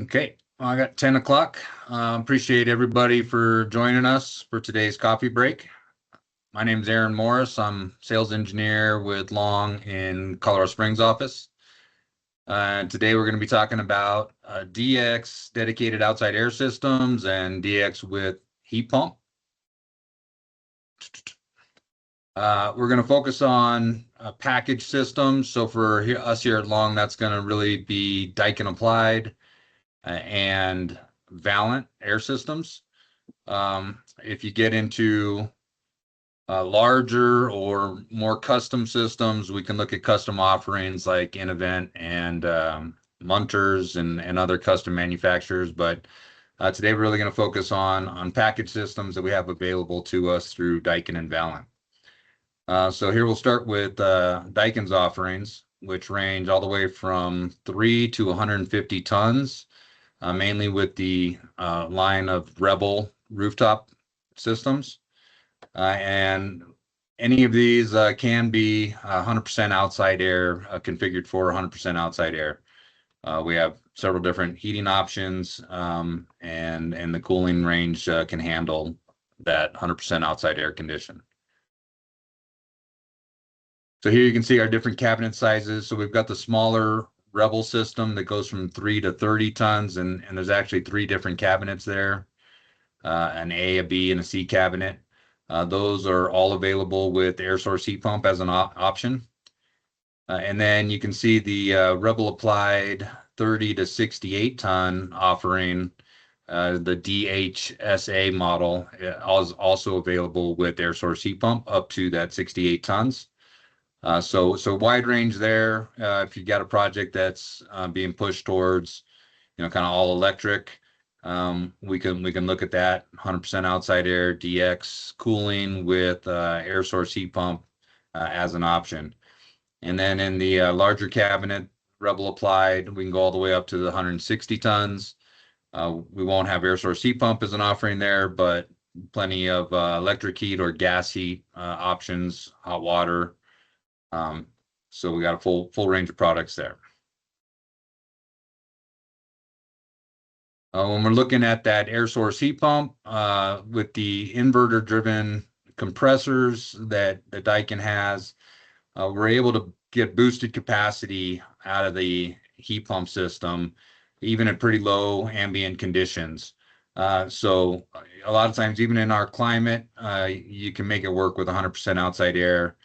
Okay, well, I got 10 o'clock. Appreciate everybody for joining us for today's coffee break. My name is Aaron Morris. I'm sales engineer with Long in Colorado Springs office. Today we're going to be talking about DX, dedicated outside air systems, and DX with heat pump. We're going to focus on package systems. So for us here at Long, that's going to really be Daikin Applied and Valent air systems. If you get into larger or more custom systems, we can look at custom offerings like Innovent and Munters and other custom manufacturers. But today we're really going to focus on package systems that we have available to us through Daikin and Valent. So here we'll start with Daikin's offerings, which range all the way from 3 to 150 tons, mainly with the line of Rebel rooftop systems. And any of these can be 100% outside air, configured for 100% outside air. We have several different heating options, and the cooling range can handle that 100% outside air condition. So here you can see our different cabinet sizes. So we've got the smaller Rebel system that goes from 3 to 30 tons, and there's actually 3 different cabinets there, an A, a B, and a C cabinet. Those are all available with air source heat pump as an option. And then you can see the Rebel Applied 30 to 68 ton offering, the DHSA model is also available with air source heat pump up to that 68 tons. So wide range there. If you got a project that's being pushed towards, kind of all electric, we can look at that 100% outside air DX cooling with air source heat pump as an option. And then in the larger cabinet, Rebel Applied, we can go all the way up to the 160 tons. We won't have air source heat pump as an offering there, but plenty of electric heat or gas heat options, hot water. So we got a full range of products there. When we're looking at that air source heat pump with the inverter-driven compressors that Daikin has, we're able to get boosted capacity out of the heat pump system, even at pretty low ambient conditions. So a lot of times, even in our climate, you can make it work with 100% outside air.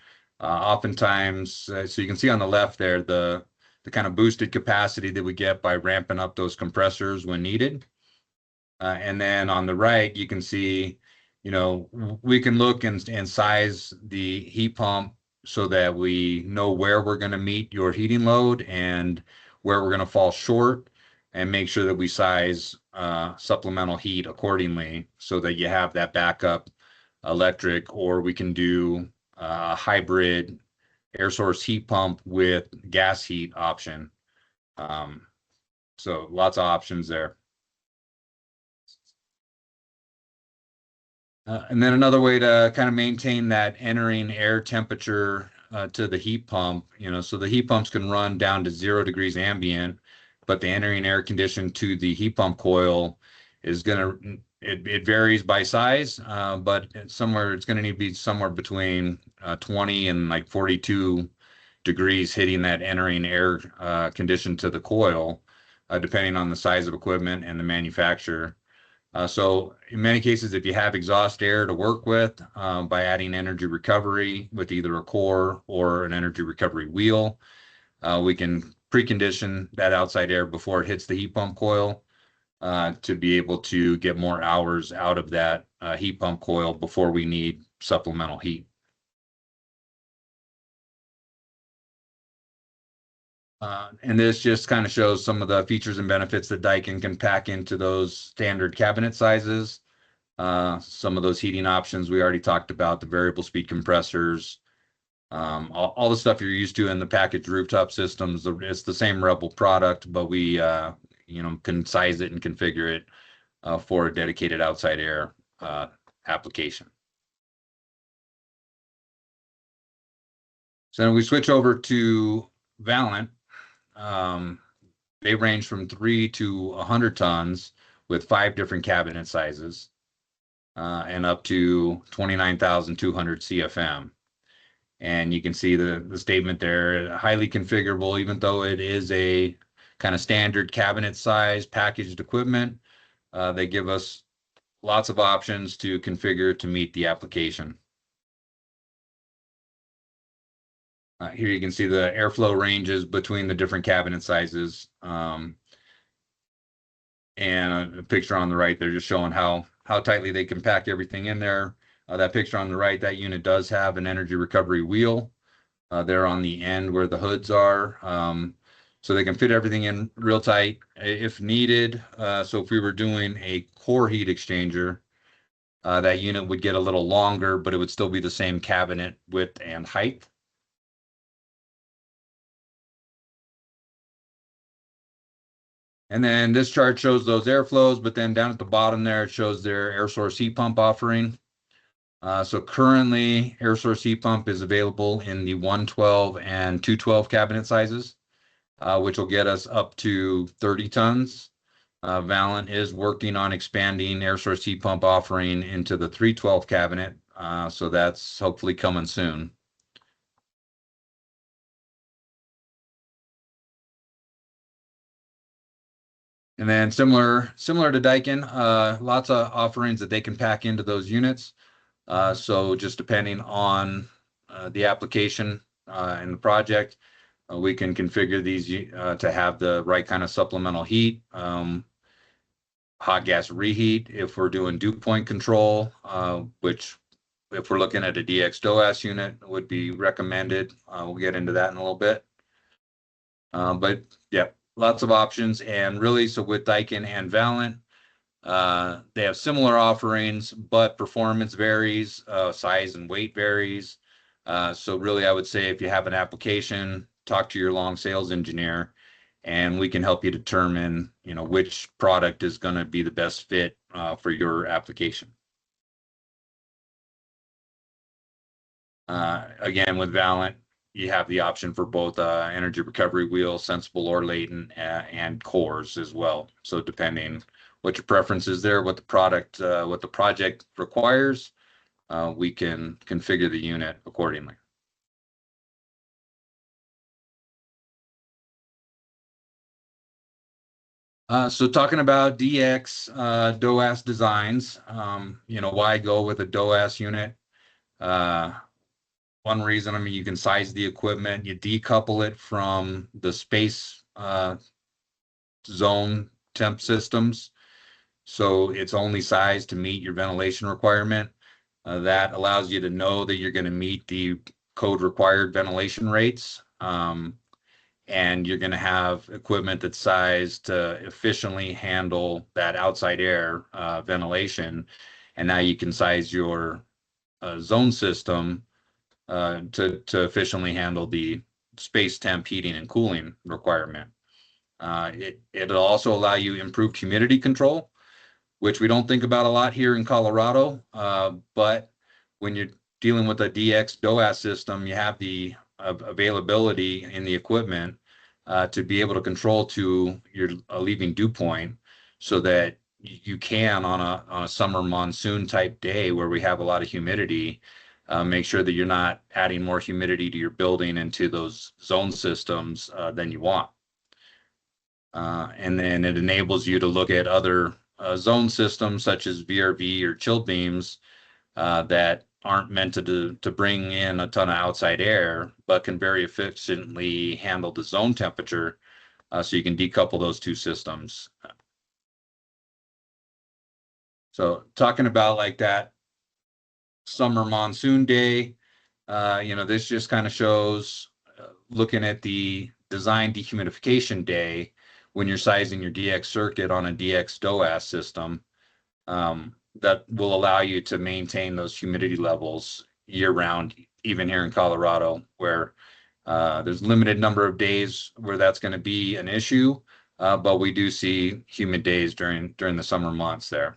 Oftentimes, so you can see on the left there, the kind of boosted capacity that we get by ramping up those compressors when needed. And then on the right, you can see, we can look and size the heat pump so that we know where we're going to meet your heating load and where we're going to fall short, and make sure that we size supplemental heat accordingly so that you have that backup electric, or we can do a hybrid air source heat pump with gas heat option. So lots of options there. And then another way to kind of maintain that entering air temperature to the heat pump, so the heat pumps can run down to 0 degrees ambient, but the entering air condition to the heat pump coil is it varies by size, but it's going to need to be somewhere between 20 and like 42 degrees hitting that entering air condition to the coil, depending on the size of equipment and the manufacturer. So in many cases, if you have exhaust air to work with, by adding energy recovery with either a core or an energy recovery wheel, we can precondition that outside air before it hits the heat pump coil to be able to get more hours out of that heat pump coil before we need supplemental heat. And this just kind of shows some of the features and benefits that Daikin can pack into those standard cabinet sizes. Some of those heating options we already talked about, the variable speed compressors, all the stuff you're used to in the packaged rooftop systems. It's the same Rebel product, but we can size it and configure it for a dedicated outside air application. So then we switch over to Valent. They range from 3 to 100 tons with 5 different cabinet sizes, and up to 29,200 CFM. And you can see the statement there, highly configurable, even though it is a kind of standard cabinet size packaged equipment. They give us lots of options to configure to meet the application. Here you can see the airflow ranges between the different cabinet sizes. And a picture on the right, they're just showing how tightly they can pack everything in there. That picture on the right, that unit does have an energy recovery wheel there on the end where the hoods are. So they can fit everything in real tight if needed. So if we were doing a core heat exchanger, that unit would get a little longer, but it would still be the same cabinet width and height. And then this chart shows those airflows, but then down at the bottom there, it shows their air source heat pump offering. So currently, air source heat pump is available in the 112 and 212 cabinet sizes, which will get us up to 30 tons. Valent is working on expanding air source heat pump offering into the 312 cabinet, so that's hopefully coming soon. And then similar to Daikin, lots of offerings that they can pack into those units. So just depending on the application and the project, we can configure these to have the right kind of supplemental heat, hot gas reheat if we're doing dew point control, which if we're looking at a DX DOAS unit would be recommended. We'll get into that in a little bit. But yeah, lots of options. And really, so with Daikin and Valent, they have similar offerings, but performance varies, size and weight varies. So really, I would say if you have an application, talk to your long sales engineer, and we can help you determine, which product is going to be the best fit for your application. Again, with Valent, you have the option for both energy recovery wheel, sensible or latent, and cores as well. So depending what your preference is there, what the project requires, we can configure the unit accordingly. So talking about DX DOAS designs, why go with a DOAS unit? One reason, you can size the equipment, you decouple it from the space zone temp systems. So it's only sized to meet your ventilation requirement. That allows you to know that you're going to meet the code required ventilation rates. And you're going to have equipment that's sized to efficiently handle that outside air ventilation. And now you can size your zone system to efficiently handle the space temp heating and cooling requirement. It'll also allow you improved humidity control, which we don't think about a lot here in Colorado. But when you're dealing with a DX DOAS system, you have the availability in the equipment to be able to control to your leaving dew point, so that you can on a summer monsoon type day where we have a lot of humidity, make sure that you're not adding more humidity to your building and to those zone systems than you want. And then it enables you to look at other zone systems such as VRV or chill beams that aren't meant to bring in a ton of outside air, but can very efficiently handle the zone temperature. So you can decouple those two systems. So talking about like that summer monsoon day, this just kind of shows looking at the design dehumidification day when you're sizing your DX circuit on a DX DOAS system. That will allow you to maintain those humidity levels year round, even here in Colorado, where there's limited number of days where that's going to be an issue, but we do see humid days during the summer months there.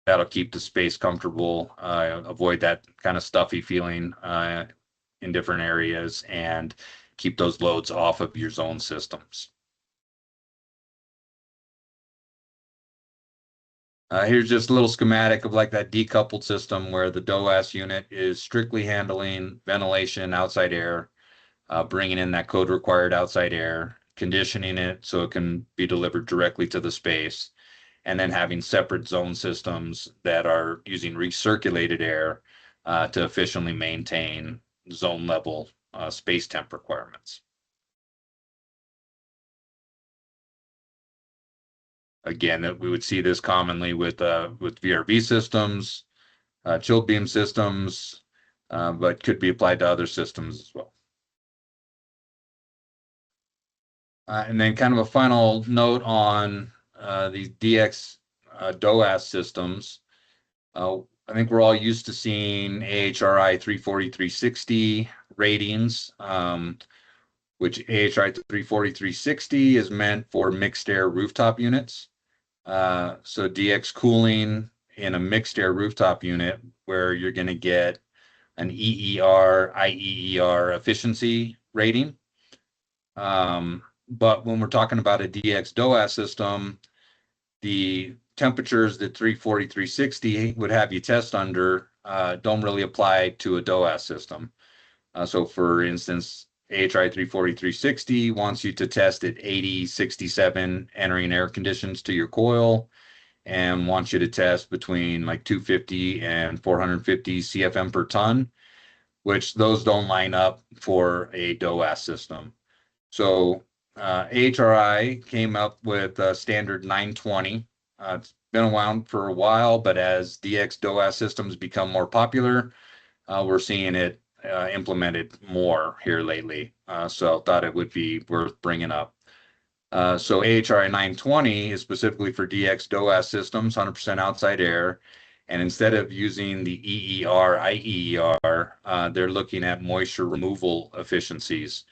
That'll keep the space comfortable, avoid that kind of stuffy feeling in different areas, and keep those loads off of your zone systems. Here's just a little schematic of like that decoupled system where the DOAS unit is strictly handling ventilation, outside air, bringing in that code required outside air, conditioning it so it can be delivered directly to the space, and then having separate zone systems that are using recirculated air to efficiently maintain zone level space temp requirements. Again, we would see this commonly with VRV systems, chilled beam systems, but could be applied to other systems as well. And then kind of a final note on these DX DOAS systems. I think we're all used to seeing AHRI 340, 360 ratings, which AHRI 340, 360 is meant for mixed air rooftop units. So DX cooling in a mixed air rooftop unit where you're going to get an EER, IEER efficiency rating. But when we're talking about a DX DOAS system, the temperatures that 340, 360 would have you test under don't really apply to a DOAS system. So for instance, AHRI 340, 360 wants you to test at 80, 67 entering air conditions to your coil, and wants you to test between like 250 and 450 CFM per ton, which those don't line up for a DOAS system. So AHRI came up with a standard 920. It's been around for a while, but as DX DOAS systems become more popular, we're seeing it implemented more here lately. So I thought it would be worth bringing up. So AHRI 920 is specifically for DX DOAS systems, 100% outside air. And instead of using the EER, IEER, they're looking at moisture removal efficiencies.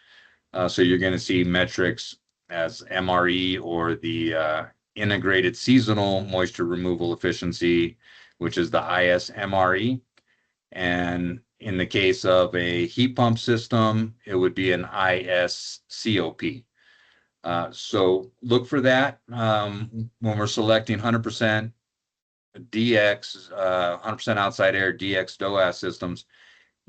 So you're going to see metrics as MRE, or the integrated seasonal moisture removal efficiency, which is the ISMRE. And in the case of a heat pump system, it would be an ISCOP. So look for that when we're selecting 100% DX, 100% outside air DX DOAS systems.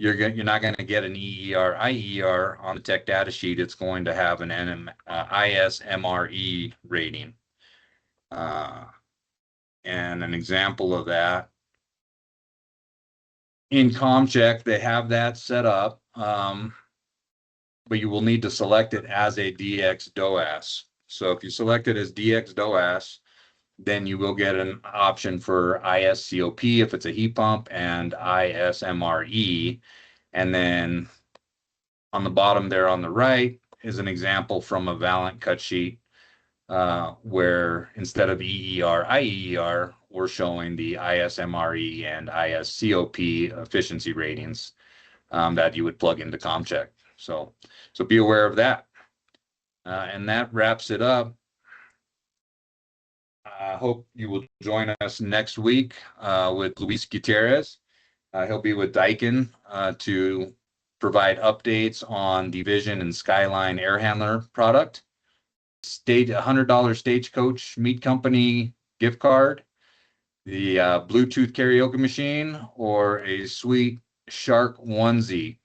You're not going to get an EER, IER on the tech data sheet. It's going to have an ISMRE rating. And an example of that, in ComCheck, they have that set up, but you will need to select it as a DX DOAS. So if you select it as DX DOAS, then you will get an option for ISCOP if it's a heat pump, and ISMRE. And then on the bottom there on the right is an example from a Valent cut sheet where instead of EER, IEER, we're showing the ISMRE and ISCOP efficiency ratings that you would plug into ComCheck. So be aware of that. And that wraps it up. I hope you will join us next week with Luis Gutierrez. He'll be with Daikin to provide updates on the Vision and Skyline air handler product. $100 Stagecoach Meat Company gift card, the Bluetooth karaoke machine, or a sweet shark onesie